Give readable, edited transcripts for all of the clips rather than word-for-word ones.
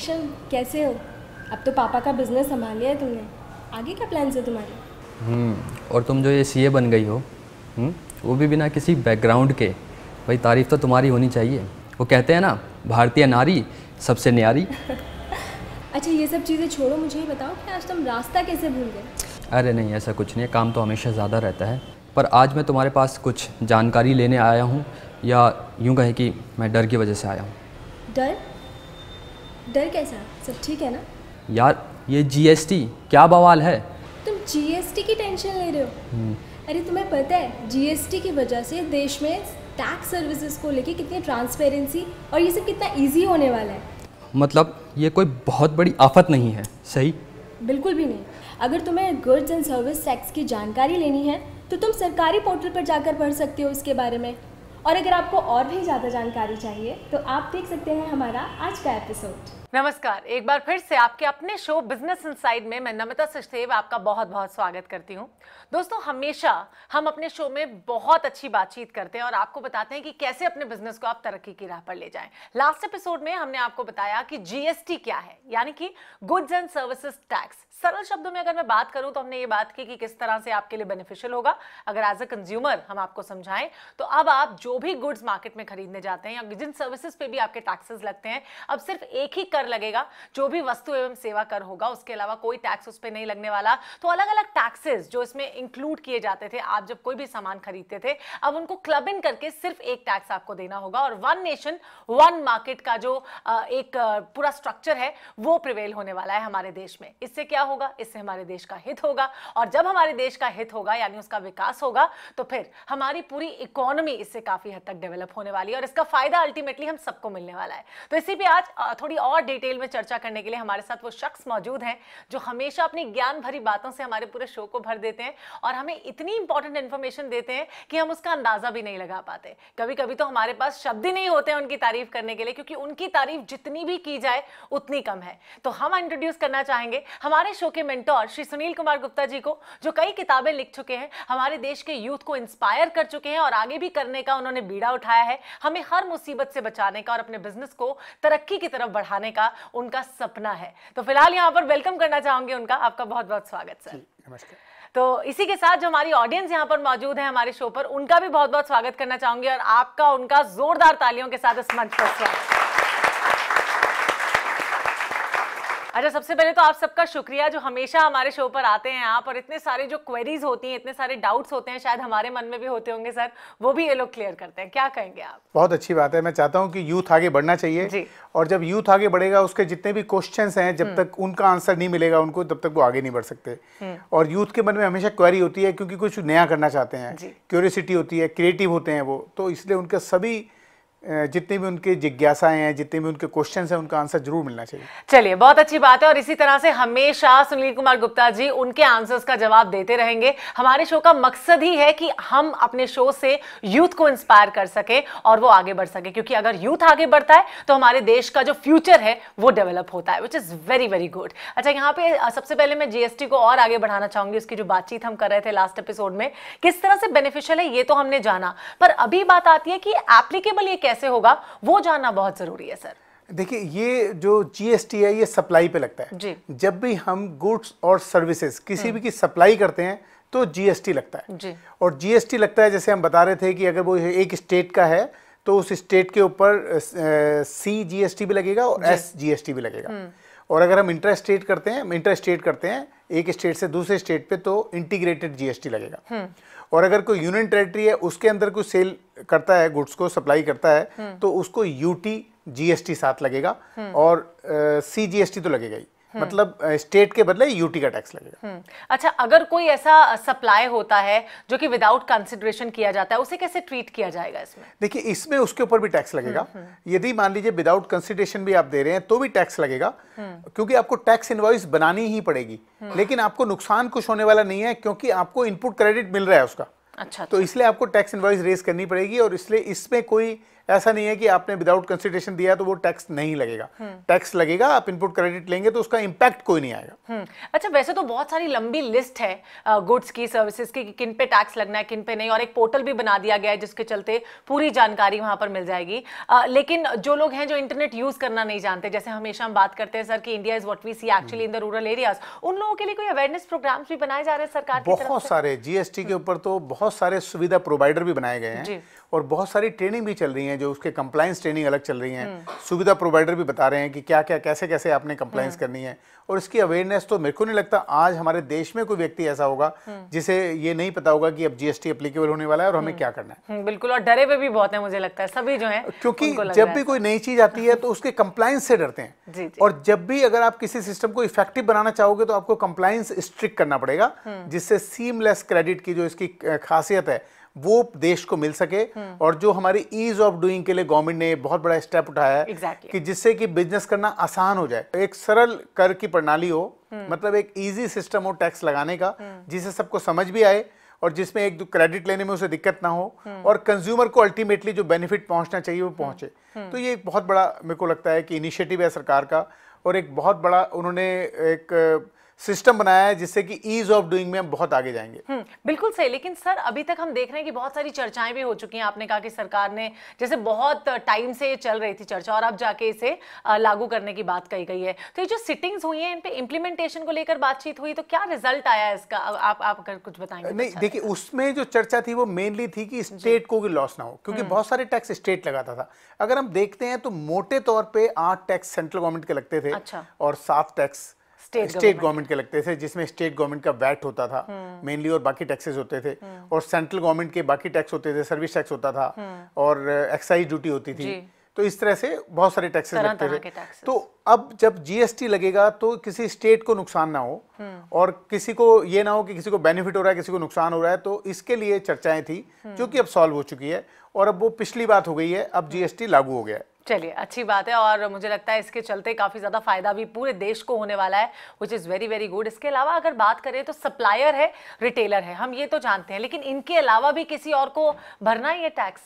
Action, कैसे हो? अब तो पापा का बिजनेस संभाल लिया है तुमने, आगे क्या प्लान्स है तुम्हारे? और तुम जो ये सीए बन गई हो, वो भी बिना किसी बैकग्राउंड के। भाई तारीफ़ तो तुम्हारी होनी चाहिए। वो कहते हैं ना, भारतीय नारी सबसे न्यारी। अच्छा ये सब चीज़ें छोड़ो, मुझे ये बताओ कि आज तुम रास्ता कैसे भूल गए? अरे नहीं, ऐसा कुछ नहीं है, काम तो हमेशा ज़्यादा रहता है। पर आज मैं तुम्हारे पास कुछ जानकारी लेने आया हूँ, या यूँ कहें कि मैं डर की वजह से आया हूँ। डर? डर कैसा? सब ठीक है ना? यार ये जीएसटी क्या बवाल है। तुम जीएसटी की टेंशन ले रहे हो? अरे तुम्हें पता है जीएसटी की वजह से देश में टैक्स सर्विसेज को लेके कितनी ट्रांसपेरेंसी और ये सब कितना इजी होने वाला है। मतलब ये कोई बहुत बड़ी आफत नहीं है, सही? बिल्कुल भी नहीं। अगर तुम्हें गुड्स एंड सर्विस टैक्स की जानकारी लेनी है तो तुम सरकारी पोर्टल पर जाकर पढ़ सकते हो इसके बारे में। और अगर आपको और भी ज़्यादा जानकारी चाहिए तो आप देख सकते हैं हमारा आज का एपिसोड। नमस्कार, एक बार फिर से आपके अपने शो बिजनेस इनसाइड में मैं नमिता सचदेव आपका बहुत बहुत स्वागत करती हूं। दोस्तों, हमेशा हम अपने शो में बहुत अच्छी बातचीत करते हैं और आपको बताते हैं कि कैसे अपने बिजनेस को आप तरक्की की राह पर ले जाएं। लास्ट एपिसोड में हमने आपको बताया कि जीएसटी क्या है, यानी कि गुड्स एंड सर्विसेज टैक्स। सरल शब्दों में अगर मैं बात करूं तो हमने ये बात की कि किस तरह से आपके लिए बेनिफिशियल होगा अगर एज अ कंज्यूमर हम आपको समझाएं तो अब आप जो भी गुड्स मार्केट में खरीदने जाते हैं या जिन सर्विसेज पे भी आपके टैक्सेस लगते हैं, अब सिर्फ एक ही कर लगेगा जो भी वस्तु एवं सेवा कर होगा, उसके अलावा कोई टैक्स उस पर नहीं लगने वाला। तो अलग अलग टैक्सेस जो इसमें इंक्लूड किए जाते थे, आप जब कोई भी सामान खरीदते थे, अब उनको क्लब इन करके सिर्फ एक टैक्स आपको देना होगा और वन नेशन वन मार्केट का जो एक पूरा स्ट्रक्चर है वो प्रिवेल होने वाला है हमारे देश में। इससे क्या होगा? इससे हमारे देश का हित होगा और जब हमारे देश का हित होगा यानी उसका विकास होगा तो फिर हमारी पूरी इकोनॉमी इससे काफी हद तक डेवलप होने वाली है और इसका फायदा अल्टीमेटली हम सबको मिलने वाला है। तो इसी पे आज थोड़ी और डिटेल में चर्चा करने के लिए हमारे साथ वो शख्स मौजूद हैं जो हमेशा अपनी ज्ञान भरी बातों से हमारे पूरे शो को भर देते हैं और हमें इतनी इंपॉर्टेंट इंफॉर्मेशन देते हैं कि हम उसका अंदाजा भी नहीं लगा पाते। कभी कभी तो हमारे पास शब्द ही नहीं होते हैं उनकी तारीफ करने के लिए, क्योंकि उनकी तारीफ जितनी भी की जाए उतनी कम है। तो हम इंट्रोड्यूस करना चाहेंगे हमारे शो के मेंटोर श्री सुनील कुमार गुप्ता जी को, जो कई किताबें लिख चुके हैं, हमारे देश के यूथ को इंस्पायर कर चुके हैं और आगे भी करने का उन्होंने बीड़ा उठाया है। हमें हर मुसीबत से बचाने का और अपने बिजनेस को तरक्की की तरफ बढ़ाने का उनका सपना है। तो फिलहाल यहाँ पर वेलकम करना चाहूंगी उनका। आपका बहुत बहुत स्वागत सर। नमस्कार। तो इसी के साथ जो हमारी ऑडियंस यहाँ पर मौजूद है हमारे शो पर, उनका भी बहुत बहुत स्वागत करना चाहूंगी और आपका उनका जोरदार तालियों के साथ इस मंच पर स्वागत। अच्छा, सबसे पहले तो आप सबका शुक्रिया जो हमेशा हमारे शो पर आते हैं आप, और इतने सारे जो क्वेरीज होती हैं, इतने सारे डाउट्स होते हैं, शायद हमारे मन में भी होते होंगे सर, वो भी ये लोग क्लियर करते हैं। क्या कहेंगे आप? बहुत अच्छी बात है। मैं चाहता हूं कि यूथ आगे बढ़ना चाहिए जी। और जब यूथ आगे बढ़ेगा उसके जितने भी क्वेश्चंस हैं, जब तक उनका आंसर नहीं मिलेगा उनको, तब तक वो आगे नहीं बढ़ सकते। और यूथ के मन में हमेशा क्वेरी होती है क्योंकि कुछ नया करना चाहते हैं, क्यूरियोसिटी होती है, क्रिएटिव होते हैं वो, तो इसलिए उनके सभी जितने भी उनके जिज्ञासाएं हैं, जितने भी उनके क्वेश्चंस हैं, उनका आंसर जरूर मिलना चाहिए। चलिए, बहुत अच्छी बात है और इसी तरह से हमेशा सुनील कुमार गुप्ता जी उनके आंसर्स का जवाब देते रहेंगे। हमारे शो का मकसद ही है कि हम अपने शो से यूथ को इंस्पायर कर सके और वो आगे बढ़ सके, क्योंकि अगर यूथ आगे बढ़ता है तो हमारे देश का जो फ्यूचर है वो डेवलप होता है, which is very very good. अच्छा, यहाँ पे सबसे पहले मैं जीएसटी को और आगे बढ़ाना चाहूंगी। उसकी जो बातचीत हम कर रहे थे लास्ट एपिसोड में, किस तरह से बेनिफिशियल है ये तो हमने जाना, पर अभी बात आती है कि एप्लीकेबल ये कैसे होगा, वो जानना बहुत जरूरी है सर। देखिए, ये जो जीएसटी है ये सप्लाई पे लगता है जी। जब भी हम गुड्स और सर्विसेज किसी भी की सप्लाई करते हैं तो जीएसटी लगता है जी। और जीएसटी लगता है, जैसे हम बता रहे थे कि अगर वो एक स्टेट का है तो उस स्टेट के ऊपर सी जीएसटी भी लगेगा और एस जीएसटी भी लगेगा। और अगर हम इंटर स्टेट करते हैं एक स्टेट से दूसरे स्टेट पे, तो इंटीग्रेटेड जीएसटी लगेगा। और अगर कोई यूनियन टेरिटरी है उसके अंदर कोई सेल करता है, गुड्स को सप्लाई करता है, तो उसको यूटी जीएसटी साथ लगेगा और सी जीएसटी तो लगेगा ही, मतलब स्टेट के बदले यूटी का टैक्स लगेगा। अच्छा, अगर कोई ऐसा सप्लाई होता है जो कि विदाउट कंसिडरेशन किया जाता है, उसे कैसे ट्रीट किया जाएगा इसमें? देखिए, इसमें उसके ऊपर भी टैक्स लगेगा। यदि मान लीजिए विदाउट कंसिडरेशन भी आप दे रहे हैं तो भी टैक्स लगेगा, क्योंकि आपको टैक्स इनवॉइस बनानी ही पड़ेगी। लेकिन आपको नुकसान कुछ होने वाला नहीं है, क्योंकि आपको इनपुट क्रेडिट मिल रहा है उसका। अच्छा। तो इसलिए आपको टैक्स इनवॉइस रेज करनी पड़ेगी और इसलिए इसमें कोई ऐसा नहीं है कि आपने विदाउट कंसिडरेशन दिया तो वो टैक्स नहीं लगेगा, टैक्स लगेगा। आप इनपुट क्रेडिट लेंगे तो उसका इंपैक्ट कोई नहीं आएगा। अच्छा, वैसे तो बहुत सारी लंबी लिस्ट है गुड्स की, सर्विसेज की, किन पे टैक्स लगना है किन पे नहीं, और एक पोर्टल भी बना दिया गया है जिसके चलते पूरी जानकारी वहां पर मिल जाएगी। लेकिन जो लोग हैं जो इंटरनेट यूज करना नहीं जानते, जैसे हमेशा हम बात करते हैं सर कि India is what we see actually in the rural areas, उन लोगों के लिए कोई अवेयरनेस प्रोग्राम्स भी बनाए जा रहे हैं सरकार की तरफ से? बहुत सारे जीएसटी के ऊपर तो बहुत सारे सुविधा प्रोवाइडर भी बनाए गए हैं और बहुत सारी ट्रेनिंग भी चल रही है, जो उसके कंप्लायंस ट्रेनिंग अलग चल रही है। सुविधा प्रोवाइडर भी बता रहे हैं कि क्या क्या कैसे कैसे आपने कंप्लायंस करनी है, और इसकी अवेयरनेस तो मेरे को नहीं लगता आज हमारे देश में कोई व्यक्ति ऐसा होगा जिसे ये नहीं पता होगा कि अब जीएसटी एप्लीकेबल होने वाला है और हमें क्या करना है। बिल्कुल, और डरे हुए भी बहुत है मुझे लगता है सभी जो है, क्योंकि जब भी कोई नई चीज आती है तो उसके कंप्लायंस से डरते हैं। और जब भी अगर आप किसी सिस्टम को इफेक्टिव बनाना चाहोगे तो आपको कंप्लायंस स्ट्रिक्ट करना पड़ेगा, जिससे सीमलेस क्रेडिट की जो इसकी खासियत है वो देश को मिल सके। और जो हमारी ईज ऑफ डूइंग के लिए गवर्नमेंट ने बहुत बड़ा स्टेप उठाया है कि जिससे कि बिजनेस करना आसान हो जाए, एक सरल कर की प्रणाली हो, मतलब एक इजी सिस्टम हो टैक्स लगाने का, जिसे सबको समझ भी आए और जिसमें एक क्रेडिट लेने में उसे दिक्कत ना हो और कंज्यूमर को अल्टीमेटली जो बेनिफिट पहुंचना चाहिए वो पहुंचे। तो ये एक बहुत बड़ा मेरे को लगता है कि इनिशिएटिव है सरकार का, और एक बहुत बड़ा उन्होंने एक सिस्टम बनाया है जिससे कि ईज ऑफ डूइंग में हम बहुत आगे जाएंगे। बिल्कुल सही। लेकिन सर अभी तक हम देख रहे हैं कि बहुत सारी चर्चाएं भी हो चुकी हैं। आपने कहा कि सरकार ने जैसे बहुत टाइम से ये चल रही थी चर्चा और अब जाके इसे लागू करने की बात कही गई है। तो ये जो सिटिंग्स हुई हैं इन पे इम्प्लीमेंटेशन को लेकर बातचीत हुई, तो क्या रिजल्ट आया है इसका? आप अगर कुछ बताएंगे। नहीं, देखिए उसमें जो चर्चा थी वो मेनली थी कि स्टेट को लॉस ना हो, क्योंकि बहुत सारे टैक्स स्टेट लगाता था। अगर हम देखते हैं तो मोटे तौर पे 8 टैक्स सेंट्रल गवर्नमेंट के लगते थे और 7 टैक्स स्टेट गवर्नमेंट के लगते थे, जिसमें स्टेट गवर्नमेंट का वैट होता था मेनली और बाकी टैक्सेस होते थे, और सेंट्रल गवर्नमेंट के बाकी टैक्स होते थे, सर्विस टैक्स होता था और एक्साइज ड्यूटी होती थी। तो इस तरह से बहुत सारे टैक्सेस लगते थे। तो अब जब जीएसटी लगेगा तो किसी स्टेट को नुकसान ना हो और किसी को ये ना हो कि किसी को बेनिफिट हो रहा है किसी को नुकसान हो रहा है। तो इसके लिए चर्चाएं थी जो कि अब सॉल्व हो चुकी है और अब वो पिछली बात हो गई है, अब जीएसटी लागू हो गया है। चलिए, अच्छी बात है और मुझे लगता है इसके चलते काफी ज्यादा फायदा भी पूरे देश को होने वाला है, which is very very good. इसके अलावा अगर बात करें तो सप्लायर है, रिटेलर है, हम ये तो जानते हैं, लेकिन इनके अलावा भी किसी और को भरना ही है टैक्स?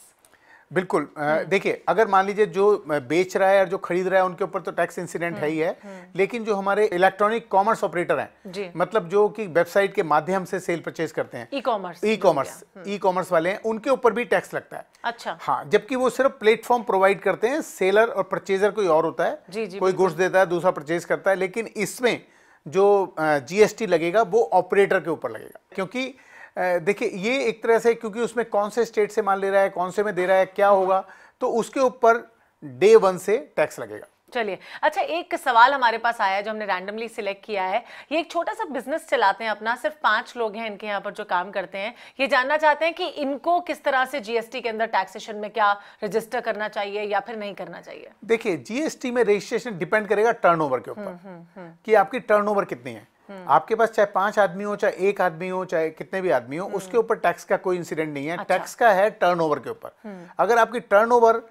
बिल्कुल। देखिए, अगर मान लीजिए जो बेच रहा है और जो खरीद रहा है उनके ऊपर तो टैक्स इंसिडेंट है ही है, लेकिन जो हमारे इलेक्ट्रॉनिक कॉमर्स ऑपरेटर हैं, मतलब जो कि वेबसाइट के माध्यम से सेल परचेज करते हैं, ई कॉमर्स वाले हैं, उनके ऊपर भी टैक्स लगता है। अच्छा। हाँ, जबकि वो सिर्फ प्लेटफॉर्म प्रोवाइड करते हैं, सेलर और परचेजर कोई और होता है, कोई गुड्स देता है दूसरा परचेज करता है। लेकिन इसमें जो जीएसटी लगेगा वो ऑपरेटर के ऊपर लगेगा, क्योंकि देखिए ये एक तरह से, क्योंकि उसमें कौन से स्टेट से माल ले रहा है, कौन से में दे रहा है, क्या होगा, तो उसके ऊपर डे 1 से टैक्स लगेगा। चलिए, अच्छा एक सवाल हमारे पास आया है जो हमने रैंडमली सिलेक्ट किया है। ये एक छोटा सा बिजनेस चलाते हैं अपना, सिर्फ 5 लोग हैं इनके यहाँ पर जो काम करते हैं। ये जानना चाहते हैं कि इनको किस तरह से जीएसटी के अंदर टैक्सेशन में क्या रजिस्टर करना चाहिए या फिर नहीं करना चाहिए। देखिए, जीएसटी में रजिस्ट्रेशन डिपेंड करेगा टर्नओवर के ऊपर कि आपकी टर्नओवर कितनी है। आपके पास चाहे 5 आदमी हो, चाहे 1 आदमी हो, चाहे कितने भी आदमी हो, उसके ऊपर टैक्स का कोई इंसिडेंट नहीं है। टैक्स का है टर्नओवर के ऊपर। अगर आपकी टर्नओवर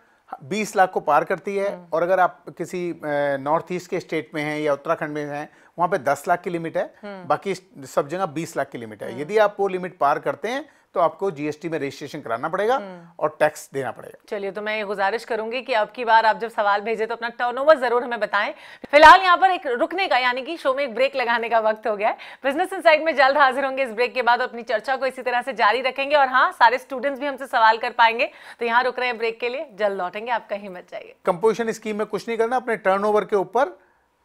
20 लाख को पार करती है और अगर आप किसी नॉर्थ ईस्ट के स्टेट में हैं या उत्तराखंड में हैं, वहां पे 10 लाख की लिमिट है, बाकी सब जगह 20 लाख की लिमिट है। यदि आप वो लिमिट पार करते हैं तो आपको जीएसटी में रजिस्ट्रेशन कराना पड़ेगा और टैक्स देना पड़ेगा। चलिए, तो मैं ये गुजारिश करूंगी कि अब की बार आप जब सवाल भेजें तो अपना टर्नओवर जरूर हमें बताएं। फिलहाल यहाँ पर एक रुकने का, यानी कि शो में एक ब्रेक लगाने का वक्त हो गया है। बिजनेस इनसाइड में जल्द हाजिर होंगे इस ब्रेक के बाद, अपनी चर्चा को इसी तरह से जारी रखेंगे और हाँ, सारे स्टूडेंट्स भी हमसे सवाल कर पाएंगे। तो यहाँ रुक रहे हैं ब्रेक के लिए, जल्द लौटेंगे, आप कहीं मत जाइए। कंपोजिशन स्कीम में कुछ नहीं करना, अपने टर्नओवर के ऊपर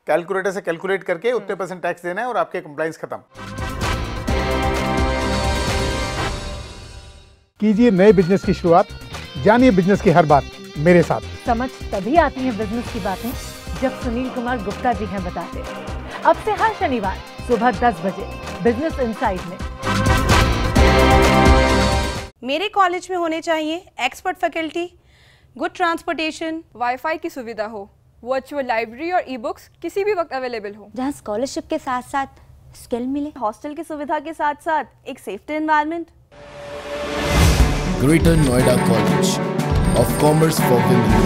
कैलकुलेटर से कैलकुलेट करके उतने % टैक्स देना है और आपके कंप्लायंस खत्म। कीजिए नए बिजनेस की शुरुआत, जानिए बिजनेस की हर बात मेरे साथ। समझ तभी आती है बिजनेस की बातें जब सुनील कुमार गुप्ता जी हैं बताते। अब से हर शनिवार सुबह 10 बजे बिजनेस इनसाइड में। मेरे कॉलेज में होने चाहिए expert faculty, good transportation, wifi की सुविधा हो, वर्चुअल लाइब्रेरी और ई बुक्स किसी भी वक्त अवेलेबल हो, जहाँ स्कॉलरशिप के साथ साथ स्किल मिले, हॉस्टल की सुविधा के साथ साथ एक safety environment. Greater Noida College of Commerce for Women.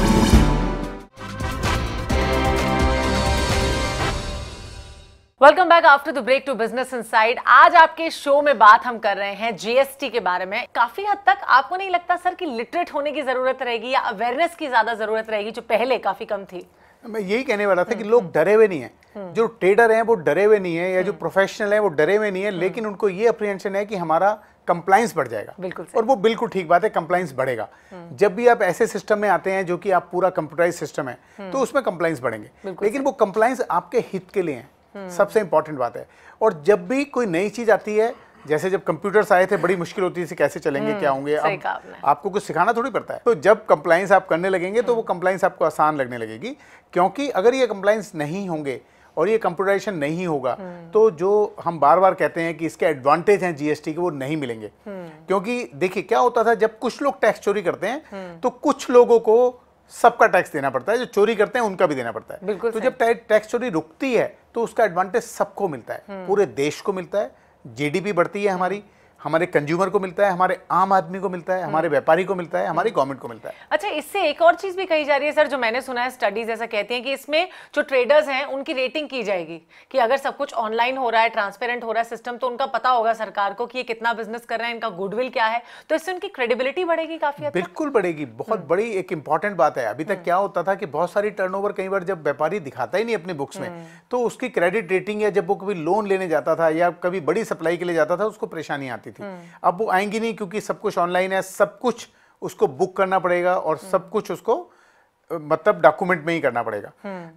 Welcome back after the break to Business Inside. आज आपके शो में बात हम कर रहे हैं जीएसटी के बारे में। काफी हद तक आपको नहीं लगता सर कि लिटरेट होने की जरूरत रहेगी या अवेयरनेस की ज्यादा जरूरत रहेगी जो पहले काफी कम थी? मैं यही कहने वाला था कि लोग डरे हुए नहीं हैं, जो ट्रेडर हैं वो डरे हुए नहीं है, या जो प्रोफेशनल हैं वो डरे हुए नहीं है, लेकिन उनको ये अप्रीहेंशन है कि हमारा कंप्लाइंस बढ़ जाएगा। बिल्कुल और वो बिल्कुल ठीक बात है, कंप्लाइंस बढ़ेगा। जब भी आप ऐसे सिस्टम में आते हैं जो कि आप पूरा कंप्यूटराइज सिस्टम है, तो उसमें कंप्लाइंस बढ़ेंगे, लेकिन वो कंप्लाइंस आपके हित के लिए है, सबसे इंपॉर्टेंट बात है। और जब भी कोई नई चीज आती है, जैसे जब कंप्यूटर्स आए थे बड़ी मुश्किल होती थी कैसे चलेंगे, क्या होंगे, अब आपको कुछ सिखाना थोड़ी पड़ता है। तो जब कंप्लाइंस आप करने लगेंगे तो वो कंप्लाइंस आपको आसान लगने लगेगी, क्योंकि अगर ये कंप्लाइंस नहीं होंगे और ये कंप्यूटराइजेशन नहीं होगा तो जो हम बार बार कहते हैं कि इसके एडवांटेज हैं जीएसटी के, वो नहीं मिलेंगे। क्योंकि देखिए क्या होता था, जब कुछ लोग टैक्स चोरी करते हैं तो कुछ लोगों को सबका टैक्स देना पड़ता है, जो चोरी करते हैं उनका भी देना पड़ता है। तो जब टैक्स चोरी रुकती है तो उसका एडवांटेज सबको मिलता है, पूरे देश को मिलता है, जीडीपी बढ़ती है हमारी, हमारे कंज्यूमर को मिलता है, हमारे आम आदमी को मिलता है, हमारे व्यापारी को मिलता है, हमारी गवर्नमेंट को मिलता है। अच्छा, इससे एक और चीज भी कही जा रही है सर, जो मैंने सुना है, स्टडीज ऐसा कहती हैं कि इसमें जो ट्रेडर्स हैं उनकी रेटिंग की जाएगी कि अगर सब कुछ ऑनलाइन हो रहा है, ट्रांसपेरेंट हो रहा है सिस्टम, तो उनका पता होगा सरकार को कि ये कितना बिजनेस कर रहे हैं, इनका गुडविल क्या है, तो इससे उनकी क्रेडिबिलिटी बढ़ेगी काफी हद तक। बिल्कुल बढ़ेगी, बहुत बड़ी एक इंपॉर्टेंट बात है। अभी तक क्या होता था कि बहुत सारी टर्नओवर कई बार जब व्यापारी दिखाता ही नहीं अपनी बुक्स में, तो उसकी क्रेडिट रेटिंग या जब वो कभी लोन लेने जाता था या कभी बड़ी सप्लाई के लिए जाता था, उसको परेशानी आती थी। अब वो आएंगी नहीं, क्योंकि सब कुछ ऑनलाइन है, सब कुछ उसको बुक करना पड़ेगा और सब कुछ उसको मतलब डॉक्यूमेंट में ही करना पड़ेगा।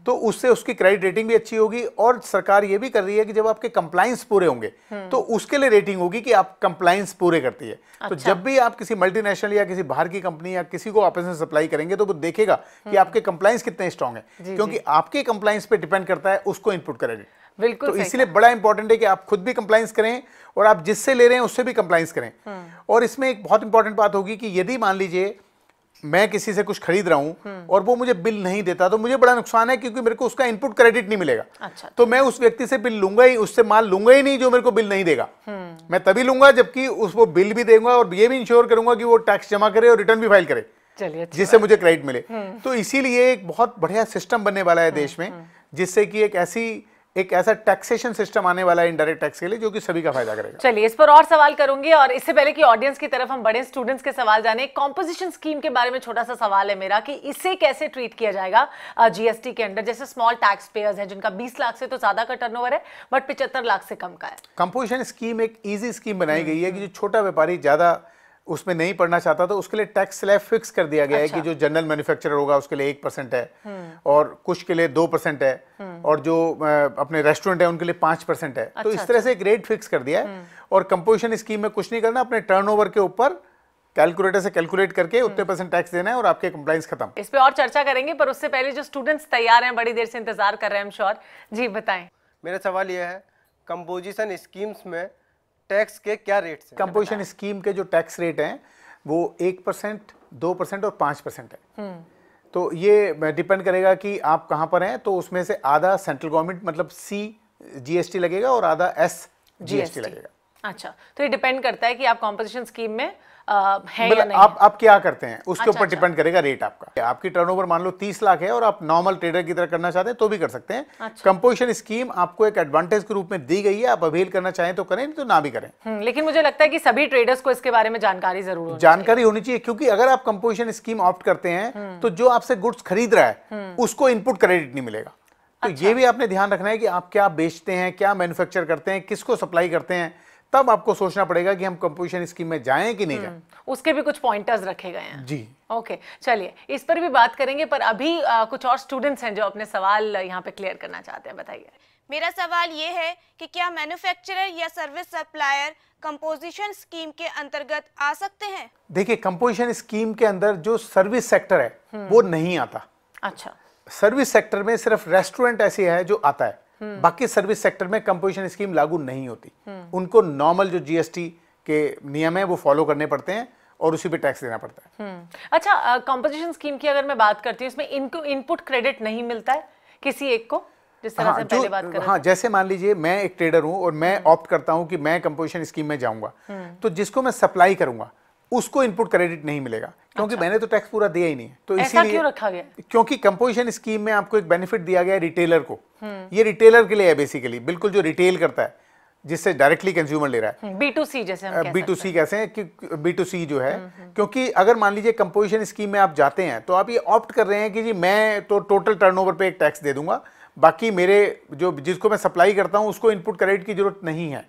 तो उससे उसकी क्रेडिट रेटिंग भी अच्छी होगी। और सरकार ये भी कर रही है कि जब आपके कंप्लायंस पूरे होंगे तो उसके लिए रेटिंग होगी कि आप कंप्लायंस पूरे करती है। अच्छा। तो जब भी आप किसी मल्टीनेशनल या किसी बाहर की कंपनी या किसी को आपस में सप्लाई करेंगे तो वो देखेगा कि आपके कंप्लायंस कितने स्ट्रांग है, क्योंकि आपके कंप्लायंस पे डिपेंड करता है उसको इनपुट क्रेडिट। बिल्कुल। तो इसलिए बड़ा इंपॉर्टेंट है कि आप खुद भी कंप्लायंस करें और आप जिससे ले रहे हैं उससे भी कंप्लायंस करें। और इसमें एक बहुत इंपॉर्टेंट बात होगी कि यदि मान लीजिए मैं किसी से कुछ खरीद रहा हूं और वो मुझे बिल नहीं देता तो मुझे बड़ा नुकसान है, क्योंकि मेरे को उसका इनपुट क्रेडिट नहीं मिलेगा। अच्छा। तो मैं उस व्यक्ति से बिल लूंगा ही, उससे माल लूंगा ही नहीं जो मेरे को बिल नहीं देगा। मैं तभी लूंगा जबकि उसको बिल भी देगा और ये भी इंश्योर करूंगा कि वो टैक्स जमा करे और रिटर्न भी फाइल करे, जिससे मुझे क्रेडिट मिले। तो इसीलिए एक बहुत बढ़िया सिस्टम बनने वाला है देश में, जिससे कि एक ऐसा टैक्सेशन सिस्टम आने वाला है इनडायरेक्ट टैक्स के लिए, जो कि सभी का फायदा करेगा। चलिए इस पर और सवाल करूंगी, और इससे पहले कि ऑडियंस की तरफ हम बढ़े, स्टूडेंट्स के सवाल जाने। कॉम्पोजिशन स्कीम के बारे में छोटा सा सवाल है मेरा कि इसे कैसे ट्रीट किया जाएगा जीएसटी के अंडर। जैसे स्मॉल टैक्स पेयर्स हैं जिनका 20 लाख से तो ज्यादा का टर्नओवर है बट 75 लाख से कम का है। कंपोजिशन स्कीम एक ईजी स्कीम बनाई गई है कि जो छोटा व्यापारी ज्यादा उसमें नहीं पढ़ना चाहता तो उसके लिए टैक्स स्लैब फिक्स कर दिया गया है कि जो जनरल मैन्युफैक्चरर होगा उसके लिए 1% है और कुछ के लिए 2% है और जो अपने रेस्टोरेंट है उनके लिए 5% है। तो इस तरह से एक रेट फिक्स कर दिया है। और कंपोजिशन स्कीम में कुछ नहीं करना, अपने टर्नओवर के ऊपर कैलकुलेटर से कैलकुलेट करके उतने % टैक्स देना है और आपके कंप्लायंस खत्म। इस पे और चर्चा करेंगे, पर उससे पहले जो स्टूडेंट्स तैयार हैं, बड़ी देर से इंतजार कर रहे हैं, श्योर जी बताएं। मेरा सवाल यह है, कंपोजिशन स्कीम्स में टैक्स के क्या रेट्स हैं? कंपोजिशन स्कीम के जो टैक्स रेट हैं वो 1%, 2% और 5% है। तो ये डिपेंड करेगा कि आप कहाँ पर हैं। तो उसमें से आधा सेंट्रल गवर्नमेंट मतलब CGST लगेगा और आधा SGST लगेगा। अच्छा, तो ये डिपेंड करता है कि आप कंपोजिशन स्कीम में है या नहीं। आप क्या करते हैं उसके ऊपर डिपेंड करेगा रेट आपका। आपकी टर्नओवर मान लो 30 लाख है और आप नॉर्मल ट्रेडर की तरह करना चाहते हैं तो भी कर सकते हैं। अच्छा। कंपोजिशन स्कीम आपको एक एडवांटेज के रूप में दी गई है, आप अवेल करना चाहें तो करें, नहीं तो ना भी करें। लेकिन मुझे लगता है कि सभी ट्रेडर्स को इसके बारे में जानकारी जरूर जानकारी होनी चाहिए, क्योंकि अगर आप कंपोजिशन स्कीम ऑप्ट करते हैं तो जो आपसे गुड्स खरीद रहा है उसको इनपुट क्रेडिट नहीं मिलेगा। तो ये भी आपने ध्यान रखना है कि आप क्या बेचते हैं, क्या मैन्युफैक्चर करते हैं, किसको सप्लाई करते हैं, तब आपको सोचना पड़ेगा कि हम कंपोजिशन स्कीम में जाएं कि नहीं जाएं। उसके भी कुछ पॉइंटर्स रखे गए हैं जी। ओके, चलिए इस पर भी बात करेंगे, पर अभी कुछ और स्टूडेंट्स हैं जो अपने सवाल यहाँ पे क्लियर करना चाहते हैं। बताइए। मेरा सवाल ये है कि क्या मैन्युफैक्चरर या सर्विस सप्लायर कंपोजिशन स्कीम के अंतर्गत आ सकते हैं? देखिए, कंपोजिशन स्कीम के अंदर जो सर्विस सेक्टर है वो नहीं आता। अच्छा। सर्विस सेक्टर में सिर्फ रेस्टोरेंट ऐसे है जो आता है, बाकी सर्विस सेक्टर में कंपोजिशन स्कीम लागू नहीं होती। उनको नॉर्मल जो जीएसटी के नियम है वो फॉलो करने पड़ते हैं और उसी पे टैक्स देना पड़ता है। अच्छा, कंपोजिशन स्कीम की अगर मैं बात करती हूँ, इसमें इनको इनपुट क्रेडिट नहीं मिलता है किसी एक को, जिस तरह से पहले बात कर रहे थे? जैसे मान लीजिए मैं एक ट्रेडर हूँ और मैं ऑप्ट करता हूँ कि मैं कंपोजिशन स्कीम में जाऊंगा, तो जिसको मैं सप्लाई करूंगा उसको इनपुट क्रेडिट नहीं मिलेगा, क्योंकि मैंने तो टैक्स पूरा दिया ही नहीं है। तो ऐसा क्यों रखा गया? क्योंकि कंपोजिशन स्कीम में आपको एक बेनिफिट दिया गया है रिटेलर को। ये रिटेलर के लिए है बेसिकली, बिल्कुल जो रिटेल करता है, जिससे डायरेक्टली कंज्यूमर ले रहा है। B2C जैसे हम B2C कैसे हैं कि B2C जो है, क्योंकि अगर मान लीजिए कंपोजिशन स्कीम में आप जाते हैं तो आप ये ऑप्ट कर रहे हैं कि जी मैं तो टोटल टर्नओवर पे एक टैक्स दे दूंगा, बाकी मेरे जो जिसको मैं सप्लाई करता हूं उसको इनपुट क्रेडिट की जरूरत नहीं है।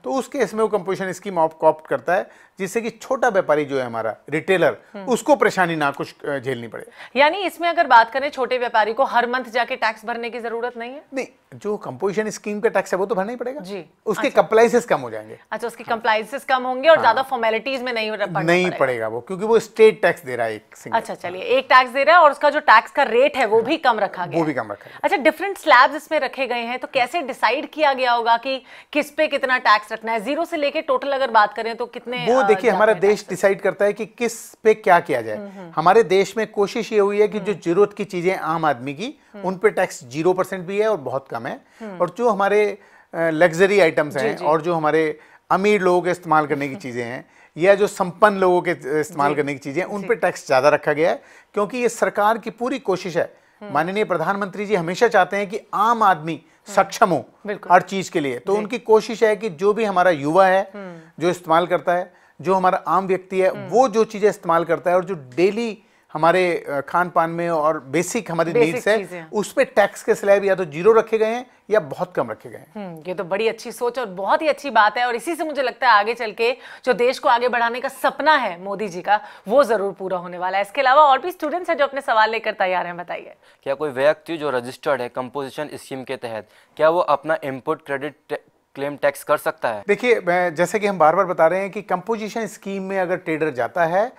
तो उस केस में वो कंपोजिशन स्कीम ऑप्ट करता है, जिससे कि छोटा व्यापारी जो है हमारा रिटेलर, उसको परेशानी ना कुछ झेलनी पड़े। यानी इसमें अगर बात करें छोटे व्यापारी को हर मंथ जाके टैक्स भरने की जरूरत नहीं है? नहीं, जो कंपोजिशन स्कीम का टैक्स है वो तो भरना ही पड़ेगा जी। उसके कंप्लाइंसेस कम हो जाएंगे। अच्छा, उसकी कंप्लाइंसेस कम होंगे और ज्यादा फॉर्मेलिटीज में नहीं पड़ेगा वो, क्योंकि वो स्टेट टैक्स दे रहा है एक सिंगल। अच्छा, चलिए, एक टैक्स दे रहा है और उसका जो टैक्स का रेट है वो भी कम रखा गया, वो भी कम रखा है। अच्छा, डिफरेंट स्लैब्स इसमें रखे गए हैं, तो कैसे डिसाइड किया गया होगा कि किस पे कितना टैक्स रखना है? जीरो से लेके टोटल अगर बात करें तो कितने? वो देखिए, हमारा देश डिसाइड करता है कि किस पे क्या किया जाए। हमारे देश में कोशिश ये हुई है कि जो जरूरत की चीजें आम आदमी की, उन पे टैक्स 0% भी है और बहुत कम है, और जो हमारे लग्जरी आइटम्स हैं और जो हमारे अमीर लोगों के इस्तेमाल करने की चीजें हैं या जो संपन्न लोगों के इस्तेमाल करने की चीजें, उन पे टैक्स ज्यादा रखा गया है, क्योंकि ये सरकार की पूरी कोशिश है। माननीय प्रधानमंत्री जी हमेशा चाहते हैं कि आम आदमी सक्षम हो हर चीज के लिए, तो उनकी कोशिश है कि जो भी हमारा युवा है जो इस्तेमाल करता है, जो हमारा आम व्यक्ति है वो जो चीजें इस्तेमाल करता है और जो डेली हमारे खान पान में और बेसिक हमारी नीड्स है, उस पे टैक्स के स्लैब या तो 0 रखे गए हैं या बहुत कम रखे गए हैं। ये तो बड़ी अच्छी सोच और बहुत ही अच्छी बात है, और इसी से मुझे लगता है आगे चल के जो देश को आगे बढ़ाने का सपना है मोदी जी का, वो जरूर पूरा होने वाला है। इसके अलावा और भी स्टूडेंट्स हैं जो अपने सवाल लेकर तैयार हैं, बताइए। क्या कोई व्यक्ति जो रजिस्टर्ड है कंपोजिशन स्कीम के तहत, क्या वो अपना इनपुट क्रेडिट क्लेम टैक्स कर सकता है? देखिए, जैसे कि हम बार बार बता रहे हैं कि कंपोजिशन स्कीम में अगर ट्रेडर जाता है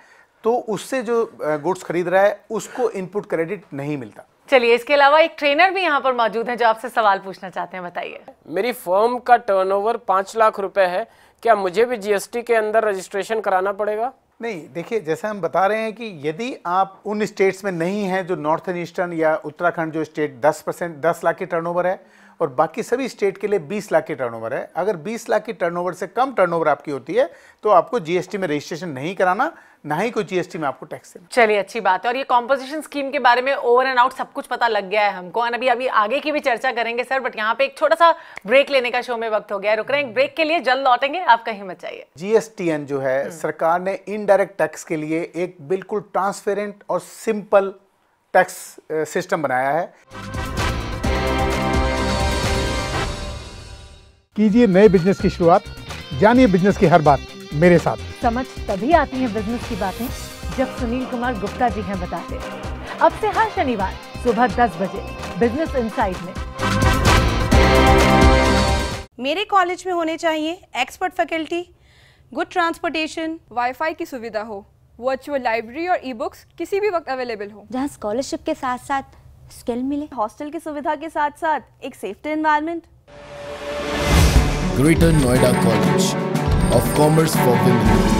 तो उससे जो गुड्स खरीद रहा है उसको इनपुट क्रेडिट नहीं मिलता। चलिए, इसके अलावा एक ट्रेनर भी यहाँ पर मौजूद हैं जो आपसे सवाल पूछना चाहते हैं, बताइए। मेरी फर्म का टर्नओवर 5 लाख रुपए है, क्या मुझे भी जीएसटी के अंदर रजिस्ट्रेशन कराना पड़ेगा? नहीं, देखिए, जैसे हम बता रहे हैं कि यदि आप उन स्टेट्स में नहीं हैं जो नॉर्थन ईस्टर्न या उत्तराखंड जो स्टेट 10 लाख की टर्नओवर है और बाकी सभी स्टेट के लिए 20 लाख की टर्नओवर है, अगर 20 लाख की टर्नओवर से कम टर्नओवर आपकी होती है तो आपको जीएसटी में रजिस्ट्रेशन नहीं कराना, ना ही कोई जीएसटी में आपको टैक्स देना। चलिए, अच्छी बात है। और ये कॉम्पोजिशन स्कीम के बारे में ओवर एंड आउट सब कुछ पता लग गया है हमको, और अभी आगे की भी चर्चा करेंगे सर, बट यहाँ पे एक छोटा सा ब्रेक लेने का शो में वक्त हो गया है, रुक रहे हैं एक ब्रेक के लिए, जल्द लौटेंगे, आप कहीं मत जाइए। जीएसटीएन जो है, सरकार ने इनडायरेक्ट टैक्स के लिए एक बिल्कुल ट्रांसपेरेंट और सिंपल टैक्स सिस्टम बनाया है। कीजिए नए बिजनेस की शुरुआत, जानिए बिजनेस की हर बात मेरे साथ। समझ तभी आती है बिजनेस की बातें जब सुनील कुमार गुप्ता जी हैं बताते। अब से हर शनिवार सुबह 10 बजे बिजनेस इनसाइड में। मेरे कॉलेज में होने चाहिए expert faculty, good transportation, wifi की सुविधा हो, वर्चुअल लाइब्रेरी और ई बुक्स किसी भी वक्त अवेलेबल हो, जहाँ स्कॉलरशिप के साथ साथ स्किल मिले, हॉस्टल की सुविधा के साथ साथ एक safety environment. Greater Noida College of Commerce for Women.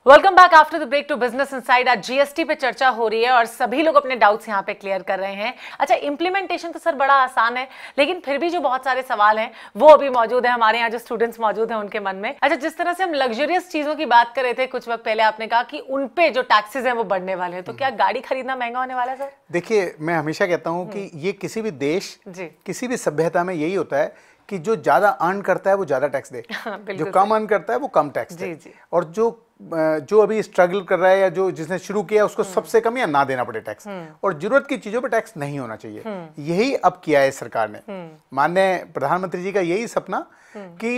Welcome back after the break to Business Inside. आज जीएसटी पे चर्चा हो रही है और सभी लोग अपने डाउट्स यहाँ पे क्लियर कर रहे हैं। अच्छा, इंप्लीमेंटेशन तो सर बड़ा आसान है, लेकिन फिर भी जो बहुत सारे सवाल हैं वो अभी मौजूद है हमारे यहाँ, जो स्टूडेंट्स मौजूद हैं उनके मन में। अच्छा, जिस तरह से हम लग्जरियस चीजों की बात कर रहे थे कुछ वक्त पहले, आपने कहा कि उन पे जो टैक्सेस हैं वो बढ़ने वाले हैं, तो क्या गाड़ी खरीदना महंगा होने वाला है सर? देखिए, मैं हमेशा कहता हूँ कि ये किसी भी देश, किसी भी सभ्यता में यही होता है कि जो ज्यादा अर्न करता है वो ज्यादा टैक्स दे, जो कम अर्न करता है वो कम टैक्स दे, और जो अभी स्ट्रगल कर रहा है या जो जिसने शुरू किया उसको सबसे कम या ना देना पड़े टैक्स, और जरूरत की चीजों पे टैक्स नहीं होना चाहिए। यही अब किया है सरकार ने। माननीय प्रधानमंत्री जी का यही सपना कि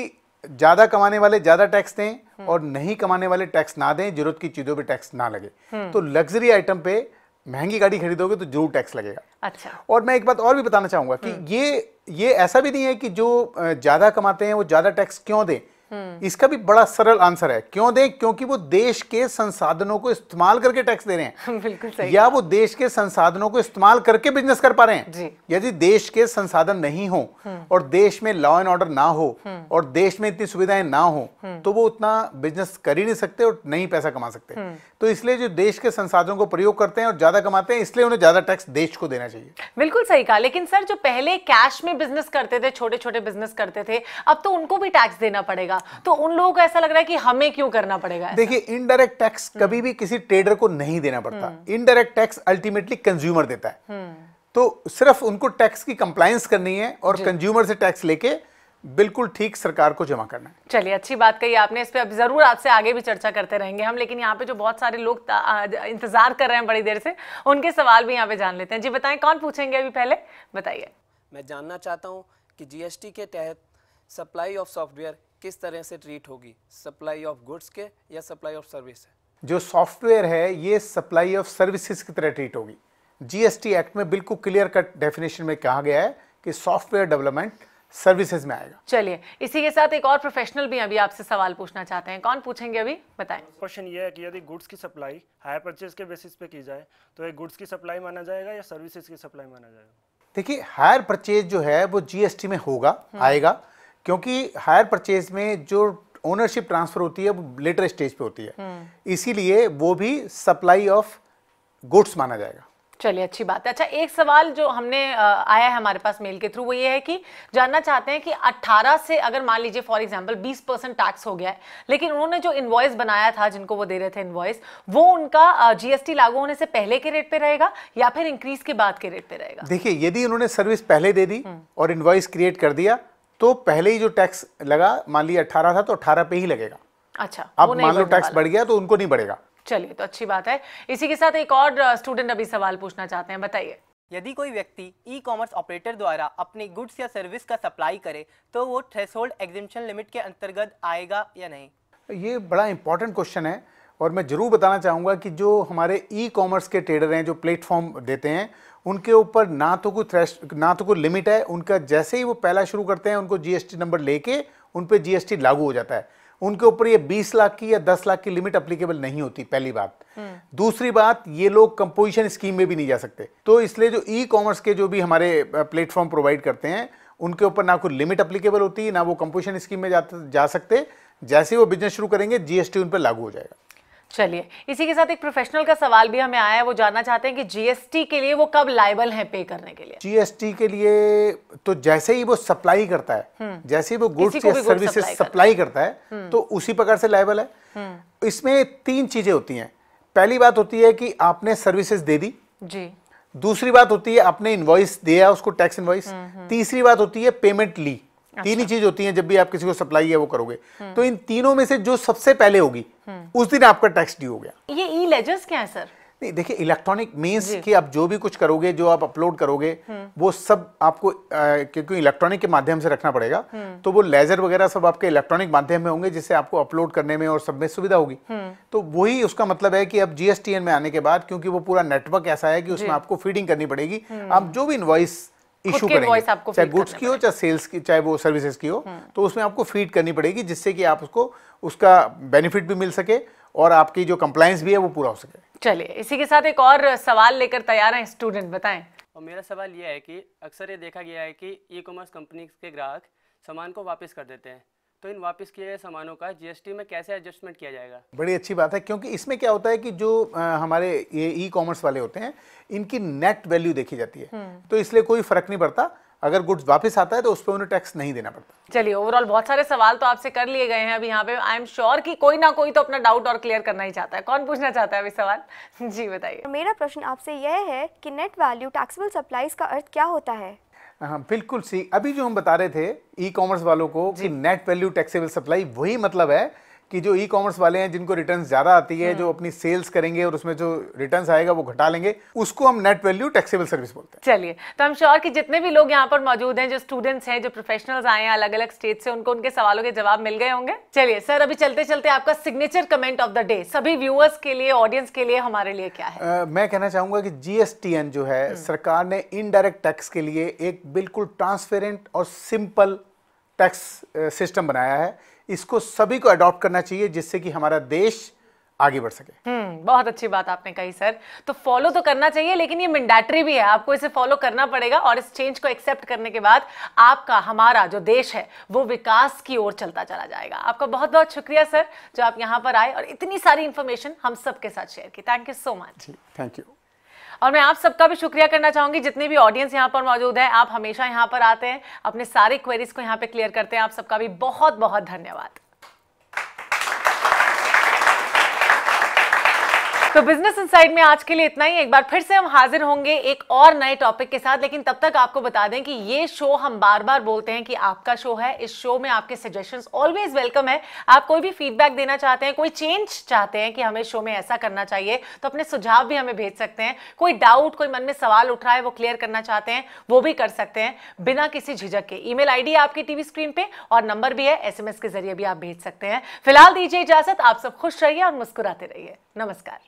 ज्यादा कमाने वाले ज्यादा टैक्स दें और नहीं कमाने वाले टैक्स ना दें, जरूरत की चीजों पे टैक्स ना लगे। तो लग्जरी आइटम पे महंगी गाड़ी खरीदोगे तो जरूर टैक्स लगेगा। अच्छा, और मैं एक बात और भी बताना चाहूंगा कि ये ऐसा भी नहीं है कि जो ज्यादा कमाते हैं वो ज्यादा टैक्स क्यों दें, इसका भी बड़ा सरल आंसर है। क्यों दें? क्योंकि वो देश के संसाधनों को इस्तेमाल करके टैक्स दे रहे हैं। बिल्कुल सही। या वो देश के संसाधनों को इस्तेमाल करके बिजनेस कर पा रहे हैं जी। यदि देश के संसाधन नहीं हो और देश में लॉ एंड ऑर्डर ना हो और देश में इतनी सुविधाएं ना हो तो वो उतना बिजनेस कर ही नहीं सकते और नहीं पैसा कमा सकते। तो इसलिए जो देश के संसाधनों को प्रयोग करते हैं और ज्यादा कमाते हैं, इसलिए उन्हें ज्यादा टैक्स देश को देना चाहिए। बिल्कुल सही कहा। लेकिन सर, जो पहले कैश में बिजनेस करते थे, छोटे छोटे बिजनेस करते थे, अब तो उनको भी टैक्स देना पड़ेगा। तो उन लोगों को ऐसा लग रहा है कि हमें क्यों करना पड़ेगा? देखिए, इनडायरेक्ट टैक्स कभी भी किसी ट्रेडर को नहीं देना पड़ता। इनडायरेक्ट टैक्स अल्टीमेटली कंज्यूमर देता है। तो सिर्फ उनको टैक्स की कंप्लायंस करनी है और कंज्यूमर से टैक्स लेके बिल्कुल ठीक सरकार को जमा करना है। चलिए, अच्छी बात कही आपने। इस पे अब जरूर आपसे आगे भी चर्चा करते रहेंगे हम। लेकिन यहाँ पे जो बहुत सारे लोग इंतजार कर रहे हैं बड़ी देर से, उनके सवाल भी यहाँ पे जान लेते हैं। जी बताएं, कौन पूछेंगे अभी? पहले बताइए। मैं जानना चाहता हूँ कि जीएसटी के तहत सप्लाई ऑफ सॉफ्टवेयर किस तरह से ट्रीट होगी, सप्लाई ऑफ गुड्स के या सप्लाई ऑफ सर्विस? जो सॉफ्टवेयर है ये सप्लाई ऑफ सर्विसेज की तरह ट्रीट होगी। जीएसटी एक्ट में बिल्कुल क्लियर कट डेफिनेशन में कहा गया है कि सॉफ्टवेयर डेवलपमेंट सर्विसेज में आएगा। चलिए, इसी के साथ एक और प्रोफेशनल भी अभी आपसे सवाल पूछना चाहते हैं। कौन पूछेंगे अभी? बताएं। क्वेश्चन ये है कि यदि गुड्स की सप्लाई हायर परचेज के बेसिस पे की जाए तो ये गुड्स की सप्लाई माना जाएगा या सर्विसेज की सप्लाई माना जाएगा? देखिए, हायर परचेज जो है वो जीएसटी में होगा, आएगा, क्योंकि हायर परचेज में जो ओनरशिप ट्रांसफर होती है वो लेटर स्टेज पे होती है, इसीलिए वो भी सप्लाई ऑफ गुड्स माना जाएगा। चलिए, अच्छी बात है। अच्छा, एक सवाल जो हमने आया है हमारे पास मेल के थ्रू, वो ये है कि जानना चाहते हैं कि 18 से अगर मान लीजिए फॉर एग्जांपल 20% टैक्स हो गया है, लेकिन उन्होंने जो इनवॉइस बनाया था, जिनको वो दे रहे थे इनवॉइस, वो उनका जीएसटी लागू होने से पहले के रेट पे रहेगा या फिर इंक्रीज के बाद के रेट पे रहेगा? देखिए, यदि उन्होंने सर्विस पहले दे दी और इनवॉइस क्रिएट कर दिया तो पहले ही जो टैक्स लगा, मान लिया 18 था तो 18 पे ही लगेगा। अच्छा, अब मान लो टैक्स बढ़ गया तो उनको नहीं बढ़ेगा। चलिए, तो अच्छी बात है। इसी के साथ एक और स्टूडेंट अभी सवाल पूछना चाहते हैं, बताइए। यदि कोई व्यक्ति ई कॉमर्स ऑपरेटर द्वारा अपने गुड्स या सर्विस का सप्लाई करे तो वो थ्रेशोल्ड एग्जेम्पशन लिमिट के अंतर्गत आएगा या नहीं? ये बड़ा इंपॉर्टेंट क्वेश्चन है और मैं जरूर बताना चाहूँगा कि जो हमारे ई कॉमर्स के ट्रेडर हैं, जो प्लेटफॉर्म देते हैं, उनके ऊपर ना तो कोई लिमिट है। उनका जैसे ही वो पहला शुरू करते हैं, उनको जीएसटी नंबर लेके उन पे जीएसटी लागू हो जाता है। उनके ऊपर ये 20 लाख की या 10 लाख की लिमिट अप्लीकेबल नहीं होती, पहली बात। दूसरी बात, ये लोग कंपोजिशन स्कीम में भी नहीं जा सकते। तो इसलिए जो ई कॉमर्स के जो भी हमारे प्लेटफॉर्म प्रोवाइड करते हैं, उनके ऊपर ना कोई लिमिट अप्लीकेबल होती, ना वो कंपोजिशन स्कीम में जा सकते। जैसे ही वो बिजनेस शुरू करेंगे, जीएसटी उन पर लागू हो जाएगा। चलिए, इसी के साथ एक प्रोफेशनल का सवाल भी हमें आया है। वो जानना चाहते हैं कि जीएसटी के लिए वो कब लायबल है पे करने के लिए? जीएसटी के लिए तो जैसे ही वो सप्लाई करता है, जैसे ही वो गुड्स या सर्विसेज सप्लाई करता है तो उसी प्रकार से लायबल है। इसमें 3 चीजें होती हैं। पहली बात होती है कि आपने सर्विसेज दे दी जी। दूसरी बात होती है आपने इनवॉइस दिया, उसको टैक्स इनवॉइस। तीसरी बात होती है पेमेंट ली। तीन ही चीज होती हैं जब भी आप किसी को सप्लाई है वो करोगे। तो इन तीनों में से जो सबसे पहले होगी उस दिन आपका टैक्स ड्यू हो गया। ये ई लेजर्स क्या है सर? नहीं, देखिए, इलेक्ट्रॉनिक मीन्स कि आप जो भी कुछ करोगे, जो आप अपलोड करोगे, वो सब आपको क्योंकि इलेक्ट्रॉनिक के माध्यम से रखना पड़ेगा, तो वो लेजर वगैरह सब आपके इलेक्ट्रॉनिक माध्यम में होंगे, जिससे आपको अपलोड करने में और सब में सुविधा होगी। तो वही उसका मतलब है कि अब जीएसटीएन में आने के बाद, क्योंकि वो पूरा नेटवर्क ऐसा है कि उसमें आपको फीडिंग करनी पड़ेगी। आप जो भी इनवॉइस इशू करेंगे, चाहे गुड्स की हो, चाहे सेल्स की, चाहे वो सर्विसेज की हो, तो उसमें आपको फीड करनी पड़ेगी, जिससे कि आप उसको उसका बेनिफिट भी मिल सके और आपकी जो कंप्लायंस भी है वो पूरा हो सके। चलिए, इसी के साथ एक और सवाल लेकर तैयार हैं स्टूडेंट, बताएं। और मेरा सवाल यह है कि अक्सर ये देखा गया है कि ई कॉमर्स कंपनी के ग्राहक सामान को वापस कर देते हैं, तो इन वापस किए गए सामानों का जीएसटी में कैसे एडजस्टमेंट किया जाएगा? बड़ी अच्छी बात है, क्योंकि इसमें क्या होता है कि जो हमारे ये ई कॉमर्स वाले होते हैं, इनकी नेट वैल्यू देखी जाती है, तो इसलिए कोई फर्क नहीं पड़ता। अगर गुड्स वापस आता है तो उस पर उन्हें टैक्स नहीं देना पड़ता। चलिए, ओवरऑल बहुत सारे सवाल तो आपसे कर लिए गए हैं अभी यहाँ पे। आई एम श्योर कि कोई ना कोई तो अपना डाउट और क्लियर करना ही चाहता है। कौन पूछना चाहता है अभी सवाल? जी बताइए। मेरा प्रश्न आपसे यह है कि नेट वैल्यू टैक्सेबल सप्लाईज का अर्थ क्या होता है? हाँ, बिल्कुल सी। अभी जो हम बता रहे थे ई कॉमर्स वालों को कि नेट वैल्यू टैक्सेबल सप्लाई, वही मतलब है कि जो ई कॉमर्स वाले हैं जिनको रिटर्न्स ज्यादा आती है, जो अपनी सेल्स करेंगे और उसमें जो रिटर्न्स आएगा वो घटा लेंगे, उसको हम नेट वैल्यू टैक्सेबल सर्विस बोलते हैं। चलिए, तो हम श्योर कि जितने भी लोग यहाँ पर मौजूद हैं, जो स्टूडेंट्स हैं, जो प्रोफेशनल्स आए हैं अलग अलग स्टेट से, उनको उनके सवालों के जवाब मिल गए होंगे। चलिए सर, अभी चलते चलते आपका signature comment of the day सभी व्यूअर्स के लिए, ऑडियंस के लिए, हमारे लिए क्या है? मैं कहना चाहूंगा कि जीएसटीएन जो है, सरकार ने इनडायरेक्ट टैक्स के लिए एक बिल्कुल ट्रांसपेरेंट और सिंपल टैक्स सिस्टम बनाया है। इसको सभी को अडॉप्ट करना चाहिए जिससे कि हमारा देश आगे बढ़ सके। बहुत अच्छी बात आपने कही सर। तो फॉलो तो करना चाहिए, लेकिन ये मैंडेटरी भी है, आपको इसे फॉलो करना पड़ेगा और इस चेंज को एक्सेप्ट करने के बाद आपका, हमारा जो देश है वो विकास की ओर चलता चला जाएगा। आपका बहुत बहुत शुक्रिया सर जो आप यहाँ पर आए और इतनी सारी इंफॉर्मेशन हम सबके साथ शेयर की। Thank you so much. Thank you. और मैं आप सबका भी शुक्रिया करना चाहूंगी, जितने भी ऑडियंस यहाँ पर मौजूद है, आप हमेशा यहाँ पर आते हैं, अपने सारे क्वेरीज को यहाँ पे क्लियर करते हैं। आप सबका भी बहुत बहुत धन्यवाद। तो बिजनेस इनसाइड में आज के लिए इतना ही। एक बार फिर से हम हाजिर होंगे एक और नए टॉपिक के साथ, लेकिन तब तक आपको बता दें कि ये शो हम बार बार बोलते हैं कि आपका शो है। इस शो में आपके सजेशंस ऑलवेज वेलकम है। आप कोई भी फीडबैक देना चाहते हैं, कोई चेंज चाहते हैं कि हमें शो में ऐसा करना चाहिए, तो अपने सुझाव भी हमें भेज सकते हैं। कोई डाउट, कोई मन में सवाल उठ रहा है वो क्लियर करना चाहते हैं, वो भी कर सकते हैं बिना किसी झिझक के। ईमेल आईडी आपकी टीवी स्क्रीन पे और नंबर भी है, SMS के जरिए भी आप भेज सकते हैं। फिलहाल दीजिए इजाजत, आप सब खुश रहिए और मुस्कुराते रहिए। नमस्कार।